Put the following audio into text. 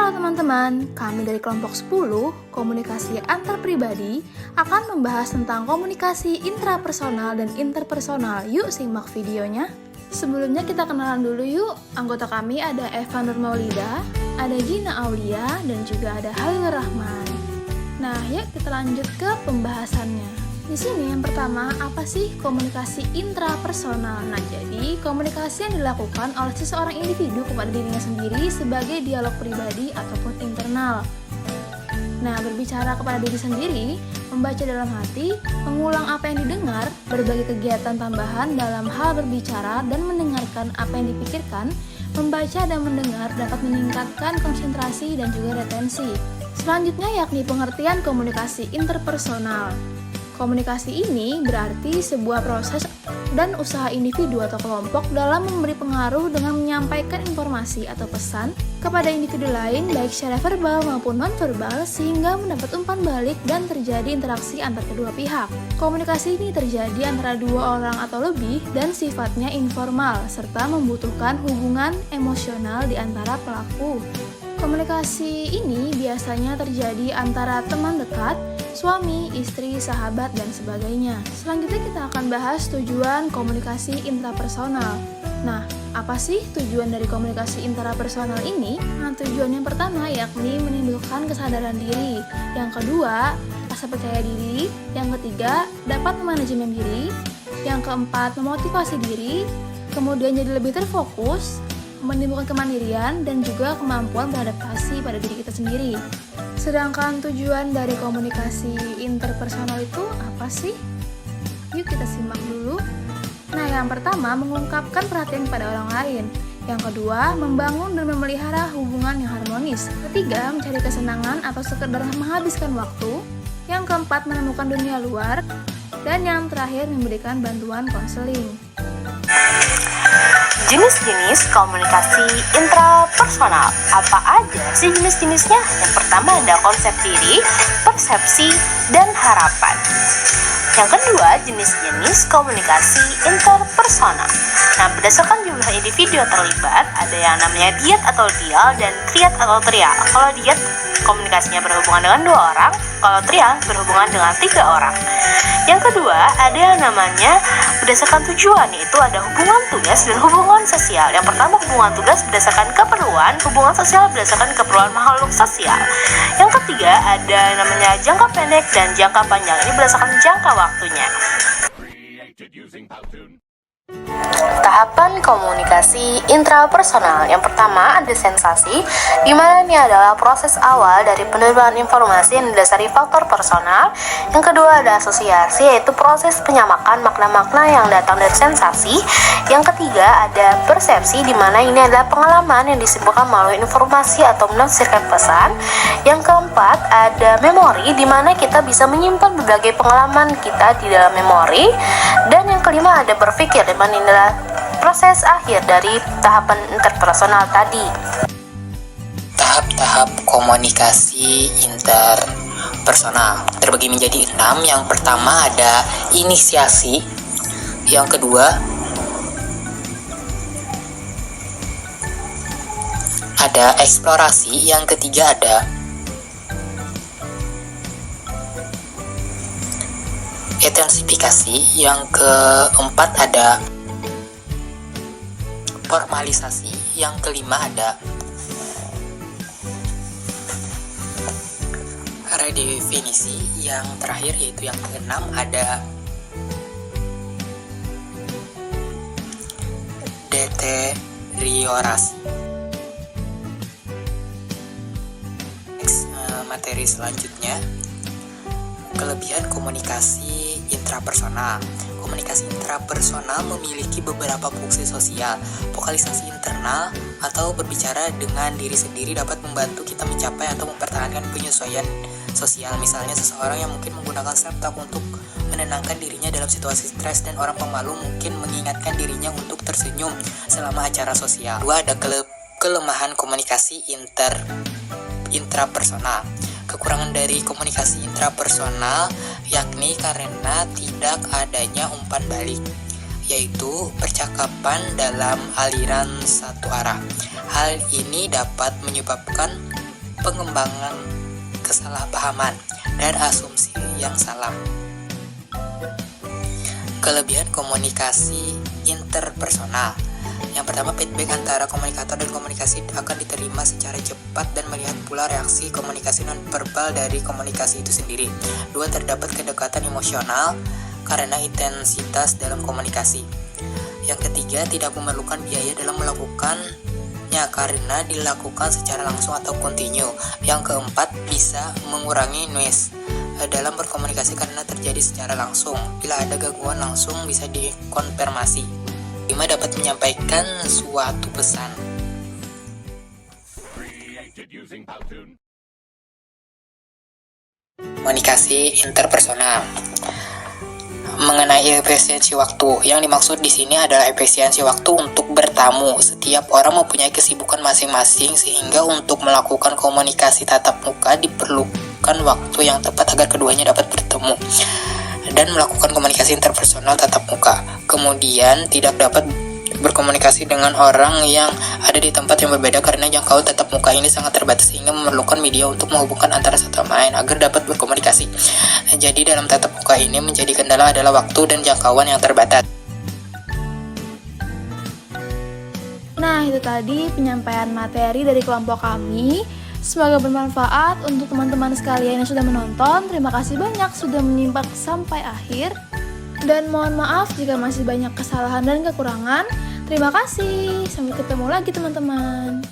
Halo teman-teman, kami dari kelompok 10, komunikasi antar pribadi, akan membahas tentang komunikasi intrapersonal dan interpersonal. Yuk simak videonya. Sebelumnya kita kenalan dulu yuk. Anggota kami ada Eva Nur Maulida, ada Gina Aulia, dan juga ada Halil Rahman. Nah, yuk kita lanjut ke pembahasannya. Di sini yang pertama, apa sih komunikasi intrapersonal? Nah, jadi komunikasi yang dilakukan oleh seseorang individu kepada dirinya sendiri sebagai dialog pribadi ataupun internal. Nah, berbicara kepada diri sendiri, membaca dalam hati, mengulang apa yang didengar, berbagi kegiatan tambahan dalam hal berbicara dan mendengarkan apa yang dipikirkan, membaca dan mendengar dapat meningkatkan konsentrasi dan juga retensi. Selanjutnya yakni pengertian komunikasi interpersonal. Komunikasi ini berarti sebuah proses dan usaha individu atau kelompok dalam memberi pengaruh dengan menyampaikan informasi atau pesan kepada individu lain baik secara verbal maupun non-verbal sehingga mendapat umpan balik dan terjadi interaksi antar kedua pihak. Komunikasi ini terjadi antara dua orang atau lebih dan sifatnya informal serta membutuhkan hubungan emosional di antara pelaku. Komunikasi ini biasanya terjadi antara teman dekat, suami, istri, sahabat, dan sebagainya. Selanjutnya kita akan bahas tujuan komunikasi intrapersonal. Nah, apa sih tujuan dari komunikasi intrapersonal ini? Nah, tujuan yang pertama yakni menimbulkan kesadaran diri. Yang kedua, rasa percaya diri. Yang ketiga, dapat memanajemen diri. Yang keempat, memotivasi diri. Kemudian jadi lebih terfokus, menimbulkan kemandirian, dan juga kemampuan beradaptasi pada diri kita sendiri. Sedangkan tujuan dari komunikasi interpersonal itu apa sih? Yuk kita simak dulu. Nah, yang pertama mengungkapkan perhatian pada orang lain. Yang kedua, membangun dan memelihara hubungan yang harmonis. Ketiga, mencari kesenangan atau sekedar menghabiskan waktu. Yang keempat, menemukan dunia luar. Dan yang terakhir, memberikan bantuan konseling. Jenis-jenis komunikasi intrapersonal. Apa aja sih jenis-jenisnya? Yang pertama ada konsep diri, persepsi, dan harapan. Yang kedua, jenis-jenis komunikasi interpersonal. Nah, berdasarkan jumlah individu yang terlibat, ada yang namanya diet atau dial dan triad atau trial. Kalau diet, komunikasinya berhubungan dengan 2 orang, kalau trial berhubungan dengan 3 orang. Yang kedua, ada yang namanya berdasarkan tujuan, yaitu ada hubungan tugas dan hubungan sosial. Yang pertama, hubungan tugas berdasarkan keperluan, hubungan sosial berdasarkan keperluan makhluk sosial. Yang ketiga, ada yang namanya jangka pendek dan jangka panjang. Ini berdasarkan jangka waktunya. Tahapan komunikasi intrapersonal. Yang pertama ada sensasi, di mana ini adalah proses awal dari penerimaan informasi yang didasari faktor personal. Yang kedua ada asosiasi, yaitu proses penyamakan makna-makna yang datang dari sensasi. Yang ketiga ada persepsi, di mana ini adalah pengalaman yang disimpulkan melalui informasi atau menafsirkan pesan. Yang keempat ada memori, di mana kita bisa menyimpan berbagai pengalaman kita di dalam memori. Dan yang kelima ada berpikir, di mana ini adalah proses akhir dari tahapan interpersonal tadi. Tahap-tahap komunikasi interpersonal terbagi menjadi 6. Yang pertama ada inisiasi. Yang kedua ada eksplorasi. Yang ketiga ada intensifikasi. Yang keempat ada formalisasi. Yang kelima ada redefinisi. Yang terakhir yaitu yang keenam ada deteriorasi. Materi selanjutnya, kelebihan komunikasi intrapersonal. Komunikasi intrapersonal memiliki beberapa fungsi sosial. Vokalisasi internal atau berbicara dengan diri sendiri dapat membantu kita mencapai atau mempertahankan penyesuaian sosial. Misalnya seseorang yang mungkin menggunakan self-talk untuk menenangkan dirinya dalam situasi stres, dan orang pemalu mungkin mengingatkan dirinya untuk tersenyum selama acara sosial. Dua, ada kelemahan komunikasi intrapersonal. Kekurangan dari komunikasi intrapersonal yakni karena tidak adanya umpan balik, yaitu percakapan dalam aliran satu arah. Hal ini dapat menyebabkan pengembangan kesalahpahaman dan asumsi yang salah. Kelebihan komunikasi interpersonal. Yang pertama, feedback antara komunikator dan komunikasi akan diterima secara cepat dan melihat pula reaksi komunikasi non-verbal dari komunikasi itu sendiri. Dua, terdapat kedekatan emosional karena intensitas dalam komunikasi. Yang ketiga, tidak memerlukan biaya dalam melakukannya karena dilakukan secara langsung atau kontinu. Yang keempat, bisa mengurangi noise dalam berkomunikasi karena terjadi secara langsung. Bila ada gangguan langsung bisa dikonfirmasi. 5, dapat menyampaikan suatu pesan. Komunikasi interpersonal. Mengenai efisiensi waktu, yang dimaksud di sini adalah efisiensi waktu untuk bertamu. Setiap orang mempunyai kesibukan masing-masing sehingga untuk melakukan komunikasi tatap muka diperlukan waktu yang tepat agar keduanya dapat bertemu dan melakukan komunikasi interpersonal tatap muka. Kemudian tidak dapat berkomunikasi dengan orang yang ada di tempat yang berbeda karena jangkauan tatap muka ini sangat terbatas sehingga memerlukan media untuk menghubungkan antara satu sama lain agar dapat berkomunikasi. Jadi dalam tatap muka ini menjadi kendala adalah waktu dan jangkauan yang terbatas. Nah, itu tadi penyampaian materi dari kelompok kami. Semoga bermanfaat untuk teman-teman sekalian yang sudah menonton. Terima kasih banyak sudah menyimak sampai akhir. Dan mohon maaf jika masih banyak kesalahan dan kekurangan. Terima kasih. Sampai ketemu lagi teman-teman.